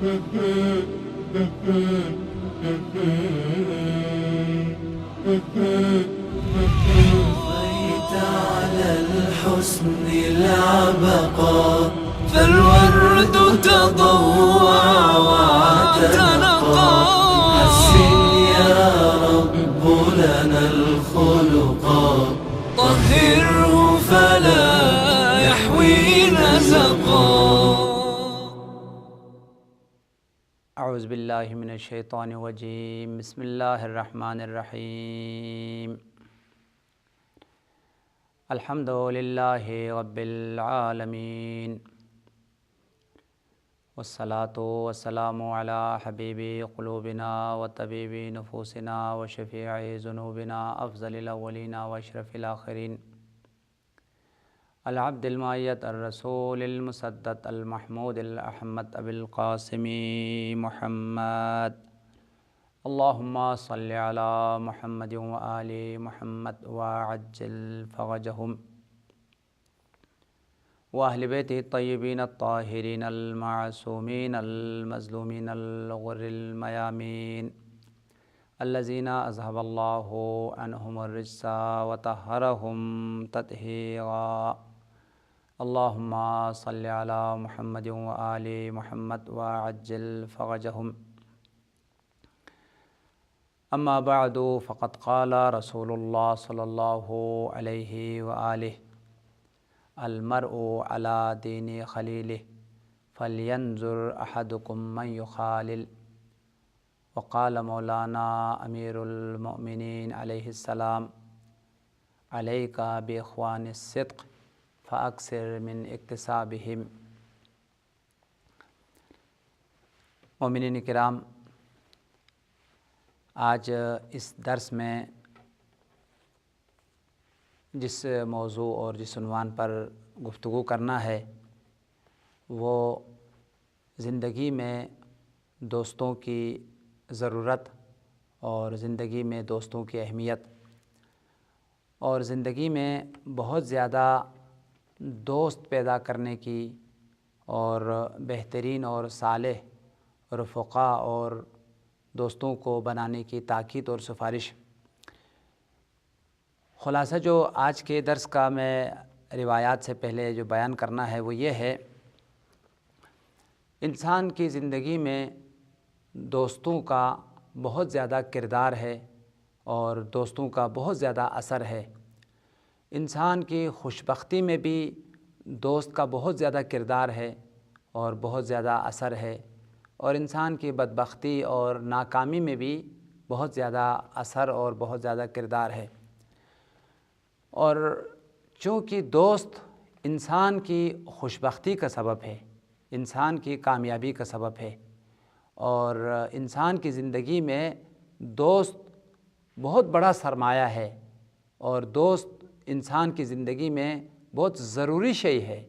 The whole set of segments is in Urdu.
طفيت على الحسن العبقى فالورد تضوع واعتنقا حسن يا رب لنا الخلقا طهره فلا يحوي نزقا. اعوذ باللہ من الشیطان الرجیم. بسم اللہ الرحمن الرحیم. الحمد للہ رب العالمین والصلاة والسلام علی حبیب قلوبنا وطبیب نفوسنا وشفیع ذنوبنا افضل الاولین واشرف الآخرین العبد المؤید الرسول المسدد المحمود الاحمد ابی القاسم محمد. اللہم صلی علی محمد وآل محمد وعجل فرجہم واہل بیتہ الطیبین الطاہرین المعصومین المظلومین الغر المیامین الذین اذہب اللہ عنہم الرجس وطہرہم تطہیرا. اللہم صلی علی محمد وآل محمد وعجل فرجہم. اما بعد فقد قال رسول اللہ صلی اللہ علیہ وآلہ المرء على دین خلیلہ فلینظر احدکم من یخالل. وقال مولانا امیر المؤمنین علیہ السلام علیک باخوان الصدق فاکثر من اکتسابہم. مومنین کرام، آج اس درس میں جس موضوع اور جس عنوان پر گفتگو کرنا ہے وہ زندگی میں دوستوں کی ضرورت اور زندگی میں دوستوں کی اہمیت اور زندگی میں بہت زیادہ دوست پیدا کرنے کی اور بہترین اور صالح رفقا اور دوستوں کو بنانے کی تاکید اور سفارش. خلاصہ جو آج کے درس کا میں روایات سے پہلے جو بیان کرنا ہے وہ یہ ہے، انسان کی زندگی میں دوستوں کا بہت زیادہ کردار ہے اور دوستوں کا بہت زیادہ اثر ہے. انسان کی خوشبختی میں بھی دوست کا بہت زیادہ کردار ہے اور بہت زیادہ اثر ہے، اور انسان کی بدبختی اور ناکامی میں بھی بہت زیادہ اثر اور بہت زیادہ کردار ہے. اور چونکہ دوست انسان کی خوشبختی کا سبب ہے، انسان کی کامیابی کا سبب ہے، اور انسان کی زندگی میں دوست بہت بڑا سرمایہ ہے اور دوست انسان کی زندگی میں بہت ضروری شے ہے.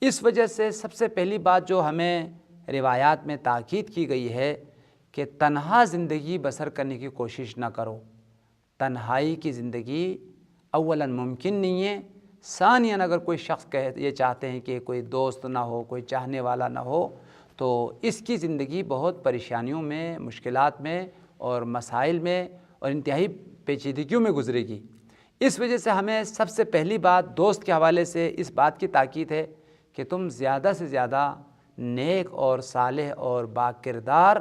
اس وجہ سے سب سے پہلی بات جو ہمیں روایات میں تاکید کی گئی ہے کہ تنہا زندگی بسر کرنے کی کوشش نہ کرو. تنہائی کی زندگی اولاً ممکن نہیں ہے، ثانیاً اگر کوئی شخص یہ چاہتے ہیں کہ کوئی دوست نہ ہو، کوئی چاہنے والا نہ ہو، تو اس کی زندگی بہت پریشانیوں میں، مشکلات میں اور مسائل میں اور انتہائی پیچیدگیوں میں گزرے گی. اس وجہ سے ہمیں سب سے پہلی بات دوست کے حوالے سے اس بات کی تاکید ہے کہ تم زیادہ سے زیادہ نیک اور صالح اور باکردار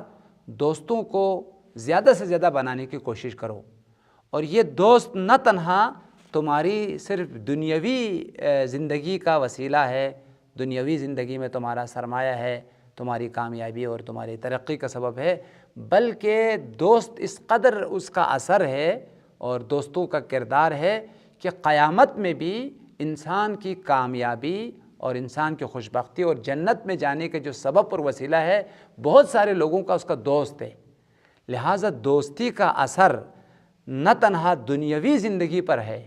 دوستوں کو زیادہ سے زیادہ بنانے کی کوشش کرو. اور یہ دوست نہ تنہا تمہاری صرف دنیاوی زندگی کا وسیلہ ہے، دنیاوی زندگی میں تمہارا سرمایہ ہے، تمہاری کامیابی اور تمہاری ترقی کا سبب ہے، بلکہ دوست اس قدر اس کا اثر ہے اور دوستوں کا کردار ہے کہ قیامت میں بھی انسان کی کامیابی اور انسان کی خوشبختی اور جنت میں جانے کے جو سبب اور وسیلہ ہے، بہت سارے لوگوں کا اس کا دوست ہے. لہٰذا دوستی کا اثر نہ تنہا دنیاوی زندگی پر ہے،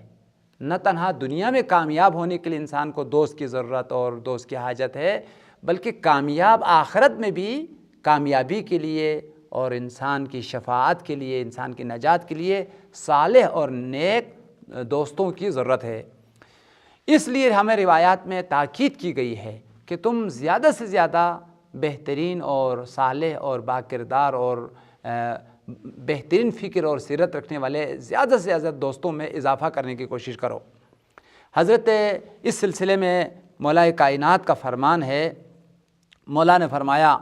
نہ تنہا دنیا میں کامیاب ہونے کے لیے انسان کو دوست کی ضرورت اور دوست کی حاجت ہے، بلکہ کامیاب آخرت میں بھی کامیابی کے لیے اور انسان کی شفاعت کے لیے، انسان کی نجات کے لیے صالح اور نیک دوستوں کی ضرورت ہے۔ اس لیے ہمیں روایات میں تاکید کی گئی ہے کہ تم زیادہ سے زیادہ بہترین اور صالح اور باکردار اور بہترین فکر اور سیرت رکھنے والے زیادہ سے زیادہ دوستوں میں اضافہ کرنے کی کوشش کرو۔ حضرت اس سلسلے میں مولا کائنات کا فرمان ہے، مولا نے فرمایا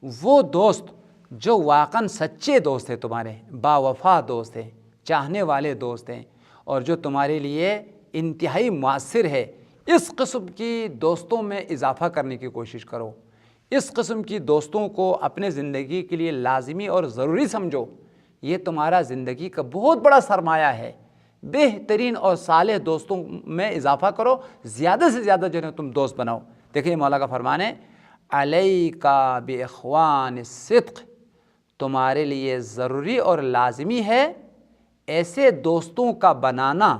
وہ دوست جو واقعاً سچے دوست ہیں، تمہارے با وفا دوست ہیں، چاہنے والے دوست ہیں، اور جو تمہارے لیے انتہائی مؤثر ہے، اس قسم کی دوستوں میں اضافہ کرنے کی کوشش کرو۔ اس قسم کی دوستوں کو اپنے زندگی کے لیے لازمی اور ضروری سمجھو۔ یہ تمہارا زندگی کا بہت بڑا سرمایہ ہے۔ بہترین اور صالح دوستوں میں اضافہ کرو، زیادہ سے زیادہ جو ہے تم دوست بناؤ۔ دیکھیں مولا کا فرمان ہے، علیکا باخوان الصدق، تمہارے لیے ضروری اور لازمی ہے ایسے دوستوں کا بنانا،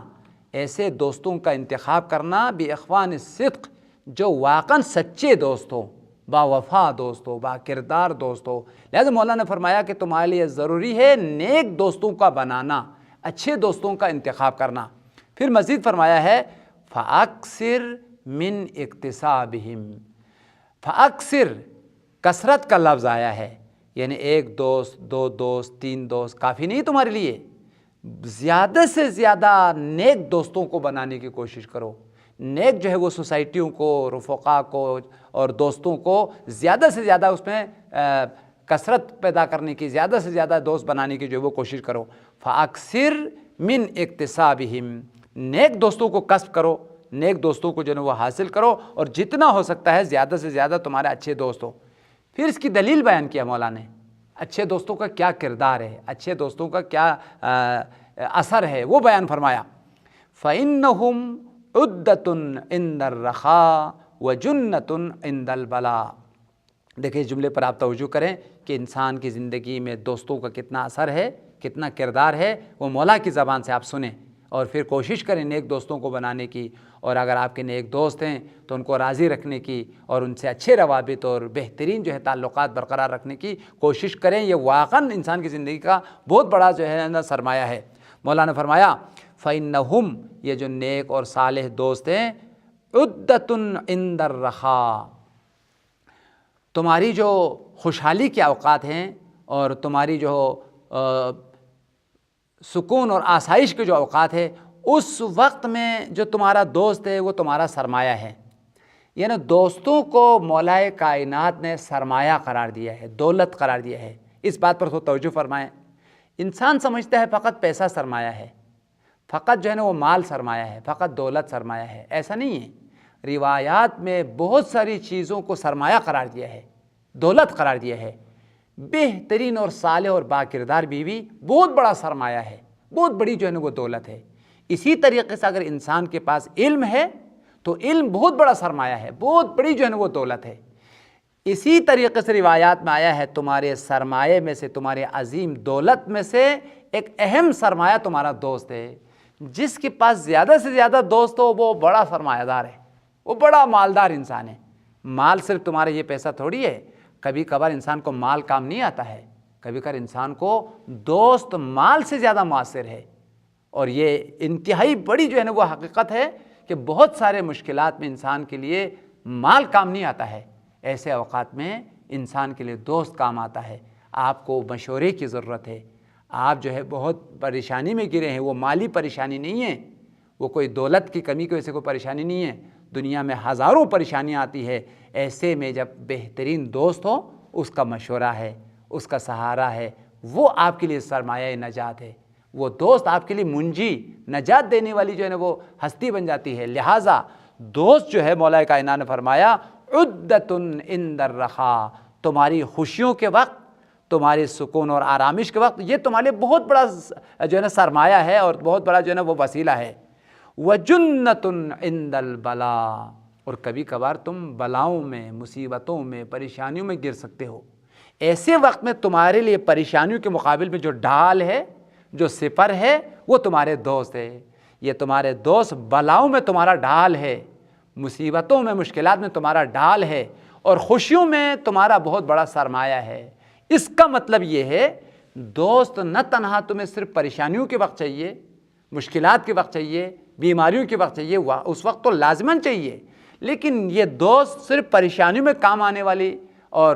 ایسے دوستوں کا انتخاب کرنا، باخوان الصدق، جو واقعاً سچے دوست ہو، با وفا دوست ہو، با کردار دوست ہو۔ لہذا مولا نے فرمایا کہ تمہارے لیے ضروری ہے نیک دوستوں کا بنانا، اچھے دوستوں کا انتخاب کرنا۔ پھر مزید فرمایا ہے فَأَكْثِرْ مِنْ اِقْتِصَابِهِمْ، فَأَكْثِرْ کثرت کا لفظ آیا ہے، یعنی ایک دوست، دو دوست، تین دوست کافی نہیں تمہارے لیے، زیادہ سے زیادہ نیک دوستوں کو بنانے کی کوشش کرو۔ نیک جو ہے وہ سوسائٹیوں کو، رفقا کو اور دوستوں کو زیادہ سے زیادہ اس میں کثرت پیدا کرنے کی، زیادہ سے زیادہ دوست بنانے کی جو ہے وہ کوشش کرو۔ فَأَكْثِرْ مِنْ اِقْتِصَابِهِمْ، نیک دوستوں کو کسب کرو، نیک دوستوں کو جو ہے وہ حاصل کرو، اور جتنا ہو سکتا ہے زیادہ سے زیادہ تمہارے اچھے دوست ہو۔ پھر اس کی دلیل بیان کیا مولا نے، اچھے دوستوں کا کیا کردار ہے، اچھے دوستوں کا کیا اثر ہے، وہ بیان فرمایا۔ فَإِنَّهُمْ عُدَّةٌ عِنْدَ الرَّخَاءِ وَجُنَّةٌ عِنْدَ الْبَلَاءِ۔ دیکھیں اس جملے پر آپ توجہ کریں کہ انسان کی زندگی میں دوستوں کا کتنا اثر ہے، کتنا کردار ہے، وہ مولا کی زبان سے آپ سنیں، اور پھر کوشش کریں نیک دوستوں کو بنانے کی، اور اگر آپ کے نیک دوست ہیں تو ان کو راضی رکھنے کی اور ان سے اچھے روابط اور بہترین جو ہے تعلقات برقرار رکھنے کی کوشش کریں۔ یہ واقعاً انسان کی زندگی کا بہت بڑا جو ہے نا سرمایہ ہے۔ مولا نے فرمایا فَإِنَّهُمْ، یہ جو نیک اور صالح دوست ہیں، عُدَّةٌ عِنْدَ الرَّخَاءِ، تمہاری جو خوشحالی کے اوقات ہیں اور تمہاری جو سکون اور آسائش کے جو اوقات ہے، اس وقت میں جو تمہارا دوست ہے وہ تمہارا سرمایہ ہے۔ یعنی دوستوں کو مولا کائنات نے سرمایہ قرار دیا ہے، دولت قرار دیا ہے۔ اس بات پر تھوڑا توجہ فرمائیں۔ انسان سمجھتا ہے فقط پیسہ سرمایہ ہے، فقط جو ہے نا وہ مال سرمایہ ہے، فقط دولت سرمایہ ہے۔ ایسا نہیں ہے، روایات میں بہت ساری چیزوں کو سرمایہ قرار دیا ہے، دولت قرار دیا ہے۔ بہترین اور صالح اور باکردار بیوی بہت بڑا سرمایہ ہے، بہت بڑی جو ہے نا وہ دولت ہے۔ اسی طریقے سے اگر انسان کے پاس علم ہے تو علم بہت بڑا سرمایہ ہے، بہت بڑی جو ہے نا وہ دولت ہے۔ اسی طریقے سے روایات میں آیا ہے تمہارے سرمایے میں سے، تمہارے عظیم دولت میں سے ایک اہم سرمایہ تمہارا دوست ہے۔ جس کے پاس زیادہ سے زیادہ دوست ہو وہ بڑا سرمایہ دار ہے، وہ بڑا مالدار انسان ہے۔ مال صرف تمہارے یہ پیسہ تھوڑی ہے، کبھی کبھار انسان کو مال کام نہیں آتا ہے، کبھی کبھار انسان کو دوست مال سے زیادہ مؤثر ہے۔ اور یہ انتہائی بڑی جو ہے نا وہ حقیقت ہے کہ بہت سارے مشکلات میں انسان کے لیے مال کام نہیں آتا ہے، ایسے اوقات میں انسان کے لیے دوست کام آتا ہے۔ آپ کو مشورے کی ضرورت ہے، آپ جو ہے بہت پریشانی میں گرے ہیں، وہ مالی پریشانی نہیں ہے، وہ کوئی دولت کی کمی کی وجہ سے کوئی پریشانی نہیں ہے، دنیا میں ہزاروں پریشانیاں آتی ہے۔ ایسے میں جب بہترین دوست ہو، اس کا مشورہ ہے، اس کا سہارا ہے، وہ آپ کے لیے سرمایہ نجات ہے۔ وہ دوست آپ کے لیے منجی، نجات دینے والی جو ہے نا وہ ہستی بن جاتی ہے۔ لہٰذا دوست جو ہے مولا کائنات نے فرمایا عدتن عند الرخاء، تمہاری خوشیوں کے وقت، تمہاری سکون اور آرامش کے وقت یہ تمہارے لیے بہت بڑا جو ہے نا سرمایہ ہے اور بہت بڑا جو ہے نا وہ وسیلہ ہے۔ وجنتن عند البلاء، اور کبھی کبھار تم بلاؤں میں، مصیبتوں میں، پریشانیوں میں گر سکتے ہو۔ ایسے وقت میں تمہارے لیے پریشانیوں کے مقابل میں جو ڈھال ہے، جو سپر ہے، وہ تمہارے دوست ہے۔ یہ تمہارے دوست بلاؤں میں تمہارا ڈھال ہے، مصیبتوں میں، مشکلات میں تمہارا ڈھال ہے، اور خوشیوں میں تمہارا بہت بڑا سرمایہ ہے۔ اس کا مطلب یہ ہے دوست نہ تنہا تمہیں صرف پریشانیوں کے وقت چاہیے، مشکلات کے وقت چاہیے، بیماریوں کے وقت چاہیے، اس وقت تو لازماً چاہیے، لیکن یہ دوست صرف پریشانیوں میں کام آنے والی اور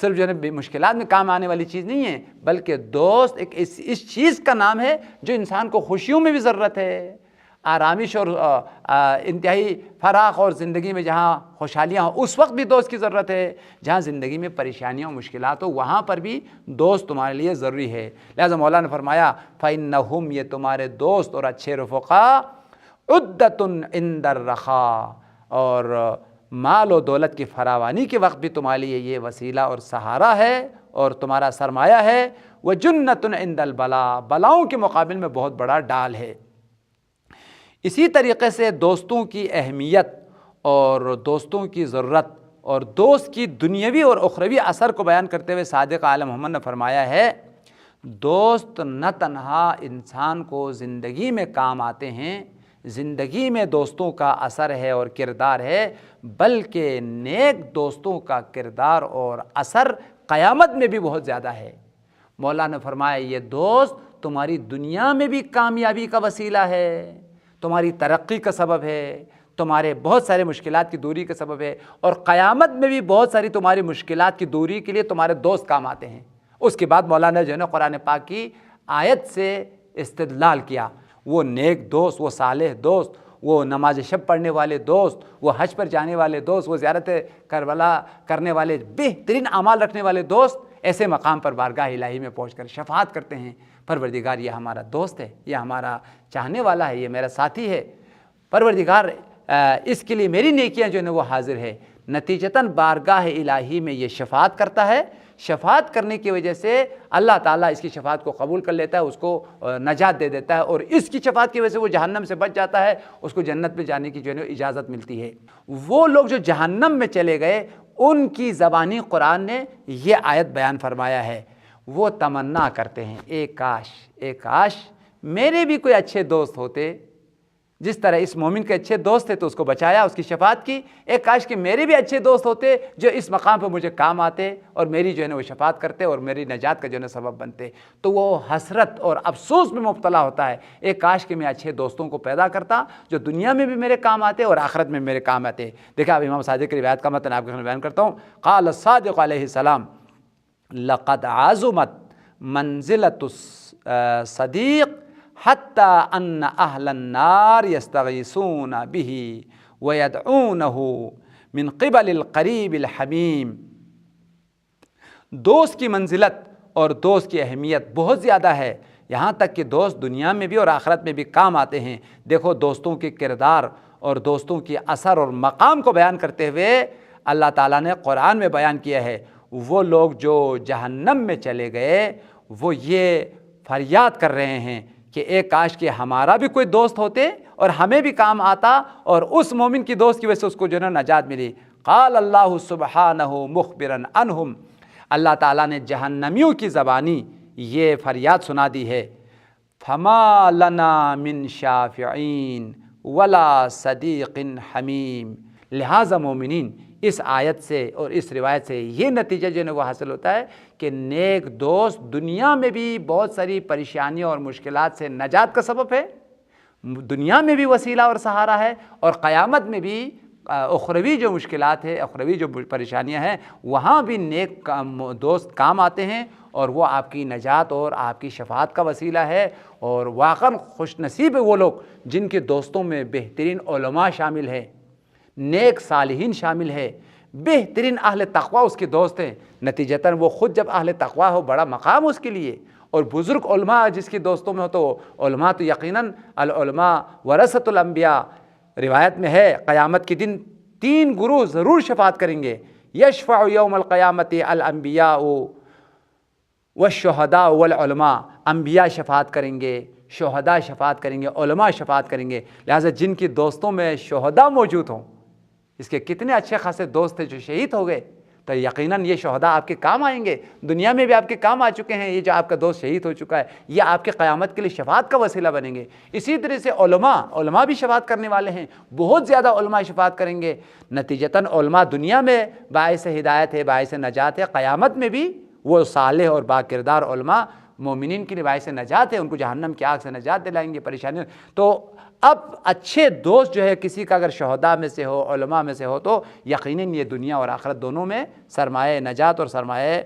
صرف جو ہے مشکلات میں کام آنے والی چیز نہیں ہے، بلکہ دوست ایک اس چیز کا نام ہے جو انسان کو خوشیوں میں بھی ضرورت ہے، آرامش اور انتہائی فراغ اور زندگی میں جہاں خوشحالیاں ہوں اس وقت بھی دوست کی ضرورت ہے، جہاں زندگی میں پریشانیاں اور مشکلات ہو وہاں پر بھی دوست تمہارے لیے ضروری ہے۔ لہٰذا مولانا نے فرمایا فَإِنَّهُمْ، یہ تمہارے دوست اور اچھے رفقا، عُدَّةٌ عِنْدَ الرَّخَاءِ، اور مال و دولت کی فراوانی کے وقت بھی تمہارے لیے یہ وسیلہ اور سہارا ہے اور تمہارا سرمایہ ہے، وَجُنَّةٌ عِنْدَ الْبَلَاءِ، بلاؤں کے مقابل میں بہت بڑا ڈال ہے۔ اسی طریقے سے دوستوں کی اہمیت اور دوستوں کی ضرورت اور دوست کی دنیاوی اور اخروی اثر کو بیان کرتے ہوئے صادق عالم محمد نے فرمایا ہے، دوست نہ تنہا انسان کو زندگی میں کام آتے ہیں، زندگی میں دوستوں کا اثر ہے اور کردار ہے، بلکہ نیک دوستوں کا کردار اور اثر قیامت میں بھی بہت زیادہ ہے۔ مولانا نے فرمایا یہ دوست تمہاری دنیا میں بھی کامیابی کا وسیلہ ہے، تمہاری ترقی کا سبب ہے، تمہارے بہت سارے مشکلات کی دوری کا سبب ہے، اور قیامت میں بھی بہت ساری تمہاری مشکلات کی دوری کے لیے تمہارے دوست کام آتے ہیں۔ اس کے بعد مولانا جو ہے نا قرآن پاک کی آیت سے استدلال کیا، وہ نیک دوست، وہ صالح دوست، وہ نماز شب پڑھنے والے دوست، وہ حج پر جانے والے دوست، وہ زیارت کربلا کرنے والے بہترین اعمال رکھنے والے دوست ایسے مقام پر بارگاہ الہی میں پہنچ کر شفاعت کرتے ہیں، پروردگار یہ ہمارا دوست ہے، یہ ہمارا چاہنے والا ہے، یہ میرا ساتھی ہے، پروردگار اس کے لیے میری نیکیاں جو ہے وہ حاضر ہے۔ نتیجتاً بارگاہ الہی میں یہ شفاعت کرتا ہے، شفاعت کرنے کی وجہ سے اللہ تعالیٰ اس کی شفاعت کو قبول کر لیتا ہے، اس کو نجات دے دیتا ہے، اور اس کی شفاعت کی وجہ سے وہ جہنم سے بچ جاتا ہے، اس کو جنت میں جانے کی جو ہے اجازت ملتی ہے۔ وہ لوگ جو جہنم میں چلے گئے ان کی زبانی قرآن نے یہ آیت بیان فرمایا ہے، وہ تمنا کرتے ہیں اے کاش میرے بھی کوئی اچھے دوست ہوتے، جس طرح اس مومن کے اچھے دوست تھے تو اس کو بچایا، اس کی شفاعت کی، اے کاش کہ میرے بھی اچھے دوست ہوتے جو اس مقام پہ مجھے کام آتے اور میری جو ہے نا وہ شفاعت کرتے اور میری نجات کا جو ہے نا سبب بنتے، تو وہ حسرت اور افسوس میں مبتلا ہوتا ہے، اے کاش کہ میں اچھے دوستوں کو پیدا کرتا جو دنیا میں بھی میرے کام آتے اور آخرت میں میرے کام آتے۔ دیکھا اب امام صادق کی روایت کا متن آپ کے سامنے بیان کرتا ہوں۔ قال الصادق علیہ السلام لقد عظمت منزلۃ الصدیق حتی ان اہل النار یستغیثون به ویدعونه من قبل القریب الحمیم۔ دوست کی منزلت اور دوست کی اہمیت بہت زیادہ ہے، یہاں تک کہ دوست دنیا میں بھی اور آخرت میں بھی کام آتے ہیں۔ دیکھو دوستوں کے کردار اور دوستوں کی اثر اور مقام کو بیان کرتے ہوئے اللہ تعالیٰ نے قرآن میں بیان کیا ہے، وہ لوگ جو جہنم میں چلے گئے وہ یہ فریاد کر رہے ہیں کہ اے کاش کہ ہمارا بھی کوئی دوست ہوتے اور ہمیں بھی کام آتا اور اس مومن کی دوست کی وجہ سے اس کو جو ہے نا نجات ملی۔ قال اللہ سبحانہ مخبرا عنہم، اللہ تعالیٰ نے جہنمیوں کی زبانی یہ فریاد سنا دی ہے، فما لنا من شافعین ولا صدیق حمیم۔ لہٰذا مومنین اس آیت سے اور اس روایت سے یہ نتیجہ جو ہے وہ حاصل ہوتا ہے کہ نیک دوست دنیا میں بھی بہت ساری پریشانیوں اور مشکلات سے نجات کا سبب ہے، دنیا میں بھی وسیلہ اور سہارا ہے، اور قیامت میں بھی اخروی جو مشکلات ہے، اخروی جو پریشانیاں ہیں وہاں بھی نیک دوست کام آتے ہیں، اور وہ آپ کی نجات اور آپ کی شفاعت کا وسیلہ ہے۔ اور واقعاً خوش نصیب ہے وہ لوگ جن کے دوستوں میں بہترین علماء شامل ہیں، نیک صالحین شامل ہے، بہترین اہل تقوی اس کے دوست ہیں۔ نتیجتاً وہ خود جب اہل تقوی ہو بڑا مقام اس کے لیے، اور بزرگ علماء جس کے دوستوں میں ہو تو علماء تو یقیناً العلماء ورثۃ الانبیاء، روایت میں ہے قیامت کے دن 3 گروہ ضرور شفاعت کریں گے، یشفع یوم القیامت الانبیاء والشہداء والعلماء، انبیاء شفاعت کریں گے، شہداء شفاعت کریں گے، علماء شفاعت کریں گے۔ لہٰذا جن کی دوستوں میں شہداء موجود ہوں، اس کے کتنے اچھے خاصے دوست ہیں جو شہید ہو گئے، تو یقیناً یہ شہداء آپ کے کام آئیں گے، دنیا میں بھی آپ کے کام آ چکے ہیں، یہ جو آپ کا دوست شہید ہو چکا ہے یہ آپ کے قیامت کے لیے شفاعت کا وسیلہ بنیں گے۔ اسی طرح سے علماء بھی شفاعت کرنے والے ہیں، بہت زیادہ علماء شفاعت کریں گے۔ نتیجتاً علماء دنیا میں باعث ہدایت ہے، باعث نجات ہے، قیامت میں بھی وہ صالح اور با کردار علماء مومنین کے لیے باعث نجات ہے، ان کو جہنم کی آگ سے نجات دلائیں گے، پریشانیوں۔ تو اب اچھے دوست جو ہے کسی کا اگر شہداء میں سے ہو، علماء میں سے ہو، تو یقیناً یہ دنیا اور آخرت دونوں میں سرمایہ نجات اور سرمایہ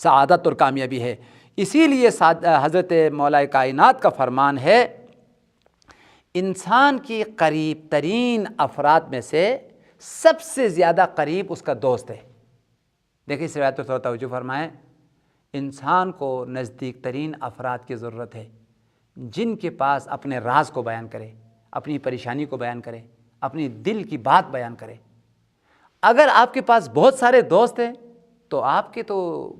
سعادت اور کامیابی ہے۔ اسی لیے حضرت مولا کائنات کا فرمان ہے، انسان کی قریب ترین افراد میں سے سب سے زیادہ قریب اس کا دوست ہے۔ دیکھیں اس روایت پر تھوڑا توجہ فرمائیں، انسان کو نزدیک ترین افراد کی ضرورت ہے، جن کے پاس اپنے راز کو بیان کرے، اپنی پریشانی کو بیان کرے، اپنی دل کی بات بیان کرے۔ اگر آپ کے پاس بہت سارے دوست ہیں تو آپ کی تو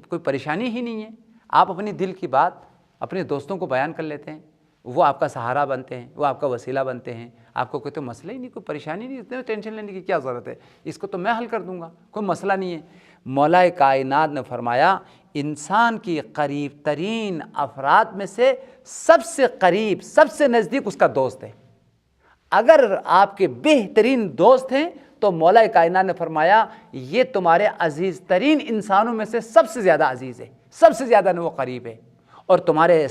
کوئی پریشانی ہی نہیں ہے، آپ اپنی دل کی بات اپنے دوستوں کو بیان کر لیتے ہیں، وہ آپ کا سہارا بنتے ہیں، وہ آپ کا وسیلہ بنتے ہیں، آپ کو کوئی تو مسئلہ ہی نہیں، کوئی پریشانی نہیں، اتنے ٹینشن لینے کی کیا ضرورت ہے، اس کو تو میں حل کر دوں گا، کوئی مسئلہ نہیں ہے۔ مولا کائنات نے فرمایا انسان کی قریب ترین افراد میں سے سب سے قریب، سب سے نزدیک اس کا دوست ہے۔ اگر آپ کے بہترین دوست ہیں تو مولا کائنات نے فرمایا یہ تمہارے عزیز ترین انسانوں میں سے سب سے زیادہ عزیز ہے، سب سے زیادہ وہ قریب ہے، اور تمہارے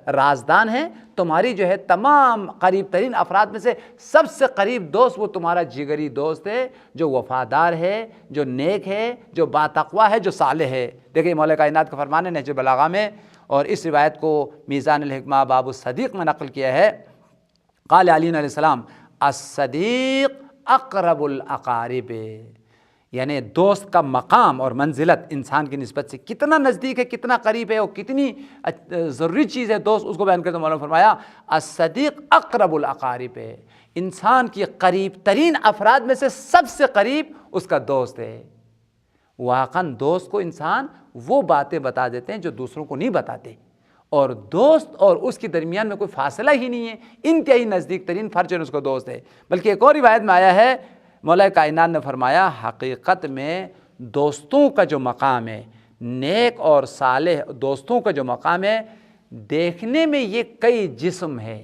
رازدان ہیں، تمہاری جو ہے تمام قریب ترین افراد میں سے سب سے قریب دوست وہ تمہارا جگری دوست ہے، جو وفادار ہے، جو نیک ہے، جو باتقویٰ ہے، جو صالح ہے۔ دیکھیں مولا کائنات کا فرمان ہے نہج البلاغہ میں، اور اس روایت کو میزان الحکمہ باب الصدیق میں نقل کیا ہے۔ قال علی علیہ السلام الصدیق اقرب الاقارب، یعنی دوست کا مقام اور منزلت انسان کی نسبت سے کتنا نزدیک ہے، کتنا قریب ہے، اور کتنی ضروری چیز ہے دوست، اس کو بیان کرتے مولانا فرمایا الصدیق اقرب الاقارب، انسان کی قریب ترین افراد میں سے سب سے قریب اس کا دوست ہے۔ واقعاً دوست کو انسان وہ باتیں بتا دیتے ہیں جو دوسروں کو نہیں بتاتے، اور دوست اور اس کے درمیان میں کوئی فاصلہ ہی نہیں ہے، انتہائی نزدیک ترین فرد اس کو دوست ہے۔ بلکہ ایک اور روایت میں آیا ہے مولا کائنات نے فرمایا حقیقت میں دوستوں کا جو مقام ہے، نیک اور صالح دوستوں کا جو مقام ہے، دیکھنے میں یہ کئی جسم ہے،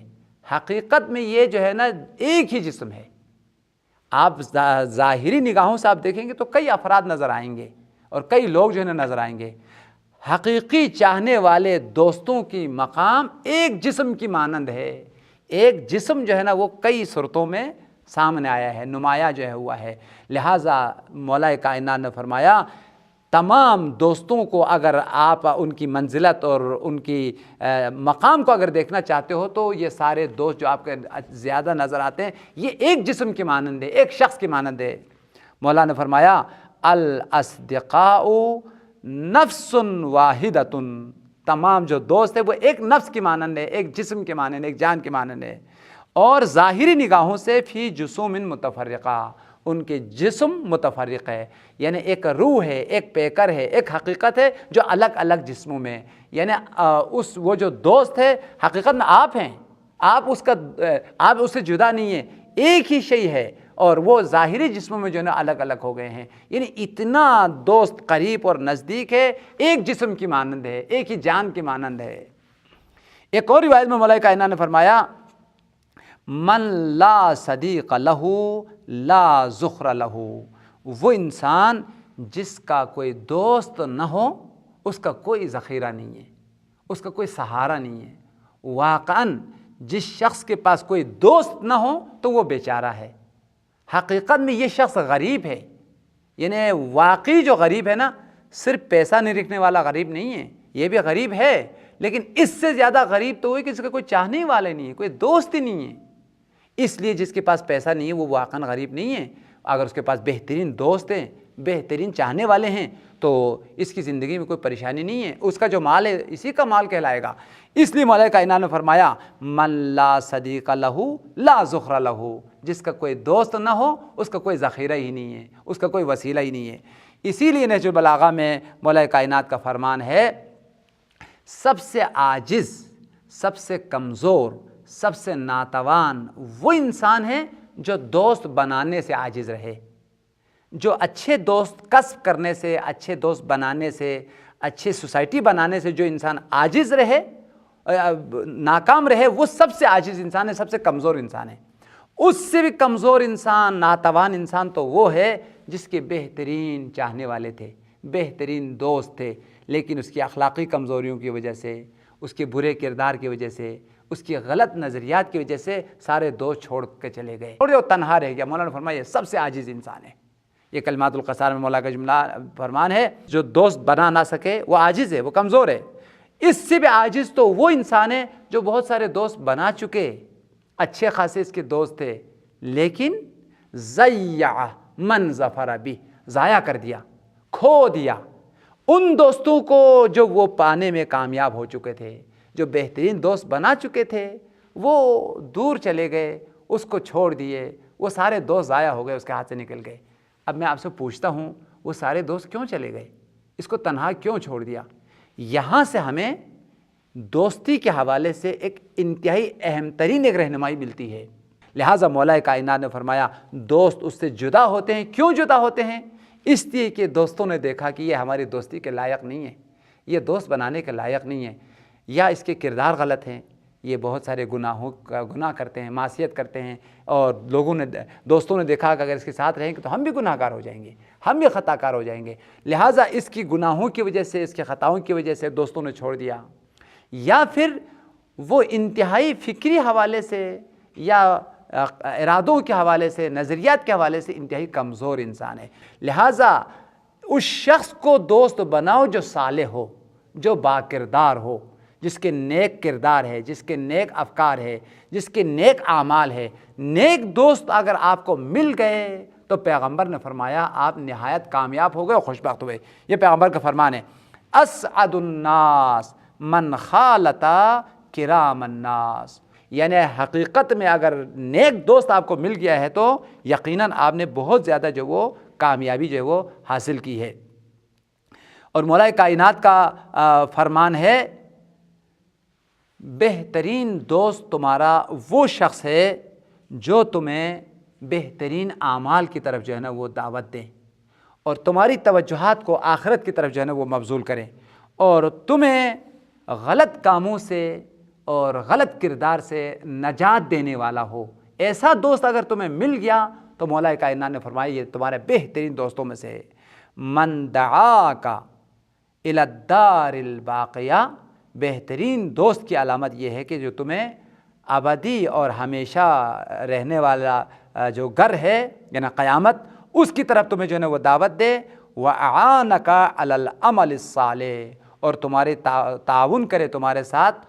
حقیقت میں یہ جو ہے نا ایک ہی جسم ہے۔ آپ ظاہری نگاہوں سے آپ دیکھیں گے تو کئی افراد نظر آئیں گے اور کئی لوگ جو ہے نا نظر آئیں گے، حقیقی چاہنے والے دوستوں کی مقام ایک جسم کی مانند ہے۔ ایک جسم جو ہے نا وہ کئی صورتوں میں سامنے آیا ہے، نمایاں جو ہے ہوا ہے۔ لہٰذا مولا کائنات نے فرمایا تمام دوستوں کو اگر آپ ان کی منزلت اور ان کی مقام کو اگر دیکھنا چاہتے ہو تو یہ سارے دوست جو آپ کے زیادہ نظر آتے ہیں یہ ایک جسم کی مانند ہے، ایک شخص کی مانند ہے۔ مولا نے فرمایا الاصدقاء نفس واحدۃ، تمام جو دوست ہیں وہ ایک نفس کی مانند ہے، ایک جسم کے مانند ہے، ایک جان کے مانند ہے۔ اور ظاہری نگاہوں سے فی جسوم متفرقہ، ان کے جسم متفرق ہے، یعنی ایک روح ہے، ایک پیکر ہے، ایک حقیقت ہے جو الگ الگ جسموں میں، یعنی وہ جو دوست ہے حقیقت میں آپ ہیں، آپ اس سے جدا نہیں ہیں، ایک ہی شے ہے، اور وہ ظاہری جسموں میں جو ہے نا الگ الگ ہو گئے ہیں۔ یعنی اتنا دوست قریب اور نزدیک ہے، ایک جسم کی مانند ہے، ایک ہی جان کی مانند ہے۔ ایک اور روایت میں مولا کائنات نے فرمایا من لا صدیق لہ لا ذخر لہ، وہ انسان جس کا کوئی دوست نہ ہو اس کا کوئی ذخیرہ نہیں ہے، اس کا کوئی سہارا نہیں ہے۔ واقعاً جس شخص کے پاس کوئی دوست نہ ہو تو وہ بیچارہ ہے، حقیقت میں یہ شخص غریب ہے۔ یعنی واقعی جو غریب ہے نا، صرف پیسہ نہیں رکھنے والا غریب نہیں ہے، یہ بھی غریب ہے، لیکن اس سے زیادہ غریب تو وہ ہے کہ اس کا کوئی چاہنے والے نہیں ہے، کوئی دوست ہی نہیں ہے۔ اس لیے جس کے پاس پیسہ نہیں ہے وہ واقعاً غریب نہیں ہے، اگر اس کے پاس بہترین دوست ہیں، بہترین چاہنے والے ہیں تو اس کی زندگی میں کوئی پریشانی نہیں ہے، اس کا جو مال ہے اسی کا مال کہلائے گا۔ اس لیے مولا کائنات نے فرمایا من لا صدیق لہ لا ذخر لہ، جس کا کوئی دوست نہ ہو اس کا کوئی ذخیرہ ہی نہیں ہے، اس کا کوئی وسیلہ ہی نہیں ہے۔ اسی لیے نہج البلاغہ میں مولا کائنات کا فرمان ہے سب سے عاجز، سب سے کمزور، سب سے ناتوان وہ انسان ہے جو دوست بنانے سے عاجز رہے، جو اچھے دوست کسب کرنے سے، اچھے دوست بنانے سے، اچھے سوسائٹی بنانے سے جو انسان عاجز رہے، ناکام رہے، وہ سب سے عاجز انسان ہے، سب سے کمزور انسان ہے۔ اس سے بھی کمزور انسان، ناتوان انسان تو وہ ہے جس کے بہترین چاہنے والے تھے، بہترین دوست تھے، لیکن اس کی اخلاقی کمزوریوں کی وجہ سے، اس کے برے کردار کی وجہ سے، اس کی غلط نظریات کی وجہ سے سارے دوست چھوڑ کے چلے گئے اور وہ تنہا رہ گیا۔ مولانا فرمایا یہ سب سے عاجز انسان ہے۔ یہ کلمات القصار میں مولا کا جملہ فرمان ہے، جو دوست بنا نہ سکے وہ عاجز ہے، وہ کمزور ہے۔ اس سے بھی عاجز تو وہ انسان ہے جو بہت سارے دوست بنا چکے، اچھے خاصے اس کے دوست تھے، لیکن ضیع من ظفر بہ، ضائع کر دیا، کھو دیا ان دوستوں کو جو وہ پانے میں کامیاب ہو چکے تھے۔ جو بہترین دوست بنا چکے تھے وہ دور چلے گئے، اس کو چھوڑ دیے، وہ سارے دوست ضائع ہو گئے، اس کے ہاتھ سے نکل گئے۔ اب میں آپ سے پوچھتا ہوں، وہ سارے دوست کیوں چلے گئے؟ اس کو تنہا کیوں چھوڑ دیا؟ یہاں سے ہمیں دوستی کے حوالے سے ایک انتہائی اہم ترین ایک رہنمائی ملتی ہے۔ لہٰذا مولا کائنات نے فرمایا دوست اس سے جدا ہوتے ہیں۔ کیوں جدا ہوتے ہیں؟ اس لیے کہ دوستوں نے دیکھا کہ یہ ہماری دوستی کے لائق نہیں ہے، یہ دوست بنانے کے لائق نہیں ہے، یا اس کے کردار غلط ہیں، یہ بہت سارے گناہ کرتے ہیں، معصیت کرتے ہیں، اور دوستوں نے دیکھا کہ اگر اس کے ساتھ رہیں گے تو ہم بھی گناہ گار ہو جائیں گے، ہم بھی خطا کار ہو جائیں گے، لہٰذا اس کی گناہوں کی وجہ سے، اس کے خطاؤں کی وجہ سے دوستوں نے چھوڑ دیا۔ یا پھر وہ انتہائی فکری حوالے سے یا ارادوں کے حوالے سے، نظریات کے حوالے سے انتہائی کمزور انسان ہے۔ لہٰذا اس شخص کو دوست بناؤ جو صالح ہو، جو باکردار ہو، جس کے نیک کردار ہے، جس کے نیک افکار ہے، جس کے نیک اعمال ہے۔ نیک دوست اگر آپ کو مل گئے تو پیغمبر نے فرمایا آپ نہایت کامیاب ہو گئے اور خوشبخت ہوئے۔ یہ پیغمبر کا فرمان ہے، اسعد الناس من خالط کرام الناس، یعنی حقیقت میں اگر نیک دوست آپ کو مل گیا ہے تو یقیناً آپ نے بہت زیادہ جو وہ کامیابی جو ہے وہ حاصل کی ہے۔ اور مولا کائنات کا فرمان ہے، بہترین دوست تمہارا وہ شخص ہے جو تمہیں بہترین اعمال کی طرف جو ہے نا وہ دعوت دیں، اور تمہاری توجہات کو آخرت کی طرف جو ہے نا وہ مبذول کریں، اور تمہیں غلط کاموں سے اور غلط کردار سے نجات دینے والا ہو۔ ایسا دوست اگر تمہیں مل گیا تو مولا کائنات نے فرمایا یہ تمہارے بہترین دوستوں میں سے ہے۔ من دعاک الی الدار الباقیہ، بہترین دوست کی علامت یہ ہے کہ جو تمہیں ابدی اور ہمیشہ رہنے والا جو گھر ہے یعنی قیامت، اس کی طرف تمہیں جو ہے نا وہ دعوت دے۔ وَأَعَانَكَ عَلَى الْعَمَلِ الصَّالِحِ، اور تمہارے تعاون کرے تمہارے ساتھ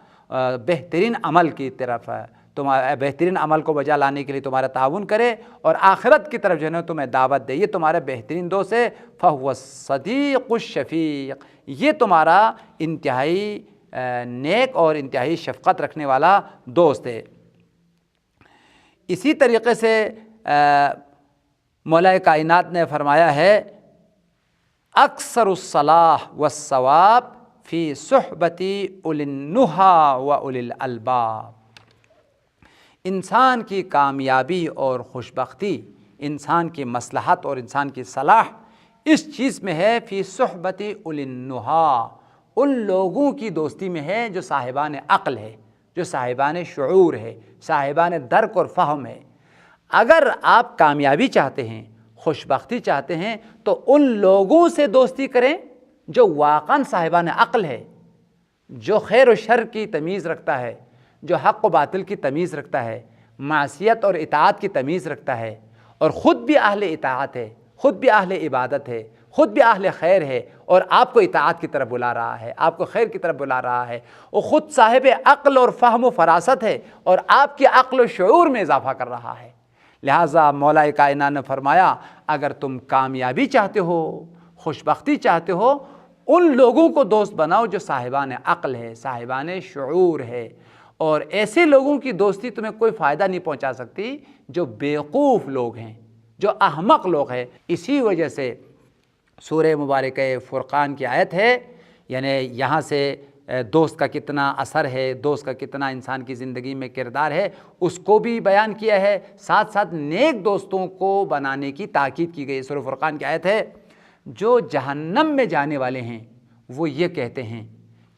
بہترین عمل کی طرف، تمہارے بہترین عمل کو بجا لانے کے لیے تمہارا تعاون کرے، اور آخرت کی طرف جو ہے نا تمہیں دعوت دے۔ یہ تمہارا بہترین دوست ہے۔ فَهُوَ الصَّدِيقُ الشَّفِيقُ، یہ تمہارا انتہائی نیک اور انتہائی شفقت رکھنے والا دوست ہے۔ اسی طریقے سے مولا کائنات نے فرمایا ہے، اکثر الصلاح والثواب فی صحبت اولی النہی و اولی الالباب، انسان کی کامیابی اور خوشبختی، انسان کی مصلحت اور انسان کی صلاح اس چیز میں ہے، فی صحبت اولی النہی، ان لوگوں کی دوستی میں ہے جو صاحبان عقل ہے، جو صاحبان شعور ہے، صاحبان درک اور فہم ہے۔ اگر آپ کامیابی چاہتے ہیں، خوشبختی چاہتے ہیں، تو ان لوگوں سے دوستی کریں جو واقعاً صاحبان عقل ہے، جو خیر و شر کی تمیز رکھتا ہے، جو حق و باطل کی تمیز رکھتا ہے، معصیت اور اطاعت کی تمیز رکھتا ہے، اور خود بھی اہل اطاعت ہے، خود بھی اہل عبادت ہے، خود بھی اہل خیر ہے، اور آپ کو اطاعت کی طرف بلا رہا ہے، آپ کو خیر کی طرف بلا رہا ہے، وہ خود صاحب عقل اور فہم و فراست ہے، اور آپ کی عقل و شعور میں اضافہ کر رہا ہے۔ لہٰذا مولا کائنات نے فرمایا اگر تم کامیابی چاہتے ہو، خوشبختی چاہتے ہو، ان لوگوں کو دوست بناؤ جو صاحبان عقل ہے، صاحبان شعور ہے، اور ایسے لوگوں کی دوستی تمہیں کوئی فائدہ نہیں پہنچا سکتی جو بیوقوف لوگ ہیں، جو احمق لوگ ہیں۔ اسی وجہ سے سورہ مبارکہ فرقان کی آیت ہے، یعنی یہاں سے دوست کا کتنا اثر ہے، دوست کا کتنا انسان کی زندگی میں کردار ہے، اس کو بھی بیان کیا ہے، ساتھ ساتھ نیک دوستوں کو بنانے کی تاکید کی گئی۔ سورہ فرقان کی آیت ہے، جو جہنم میں جانے والے ہیں وہ یہ کہتے ہیں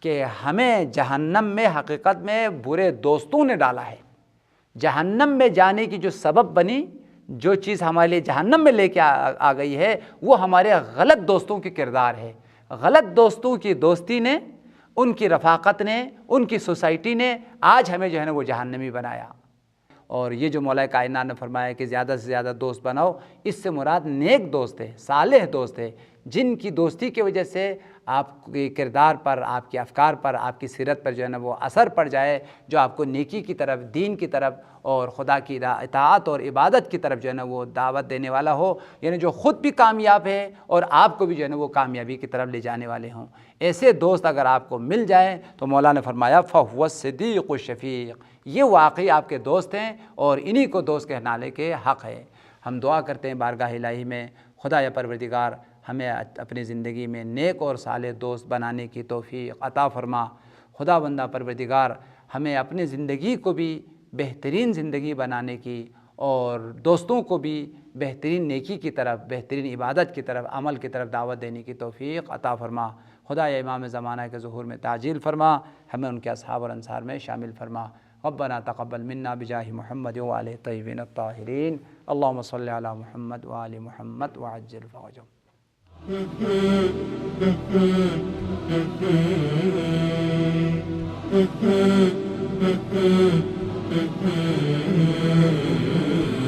کہ ہمیں جہنم میں حقیقت میں برے دوستوں نے ڈالا ہے۔ جہنم میں جانے کی جو سبب بنی، جو چیز ہمارے لیے جہنم میں لے کے آ گئی ہے، وہ ہمارے غلط دوستوں کی کردار ہے۔ غلط دوستوں کی دوستی نے، ان کی رفاقت نے، ان کی سوسائٹی نے آج ہمیں جو ہے نا وہ جہنمی بنایا۔ اور یہ جو مولا کائنات نے فرمایا کہ زیادہ سے زیادہ دوست بناؤ، اس سے مراد نیک دوست ہے، صالح دوست ہے، جن کی دوستی کی وجہ سے آپ کے کردار پر، آپ کے افکار پر، آپ کی سیرت پر جو ہے نا وہ اثر پڑ جائے، جو آپ کو نیکی کی طرف، دین کی طرف اور خدا کی اطاعت اور عبادت کی طرف جو ہے نا وہ دعوت دینے والا ہو، یعنی جو خود بھی کامیاب ہے اور آپ کو بھی جو ہے نا وہ کامیابی کی طرف لے جانے والے ہوں۔ ایسے دوست اگر آپ کو مل جائیں تو مولا نے فرمایا فَهُوَ الصِّدِيقُ الشَّفِيقُ، یہ واقعی آپ کے دوست ہیں اور انہی کو دوست کہلانے کے حق ہے۔ ہم دعا کرتے ہیں بارگاہ الہی میں، خدا یا پروردگار ہمیں اپنی زندگی میں نیک اور صالح دوست بنانے کی توفیق عطا فرما۔ خدا بندہ پروردگار ہمیں اپنی زندگی کو بھی بہترین زندگی بنانے کی اور دوستوں کو بھی بہترین نیکی کی طرف، بہترین عبادت کی طرف، عمل کی طرف دعوت دینے کی توفیق عطا فرما۔ خدا یا امام زمانہ کے ظہور میں تعجیل فرما، ہمیں ان کے اصحاب اور انصار میں شامل فرما۔ ربنا تقبل منا بجاہ محمد وآلہ الطیبین الطاہرین، اللہم صلی علی محمد وآل محمد وعجل فرجهم۔ Mm-hmm.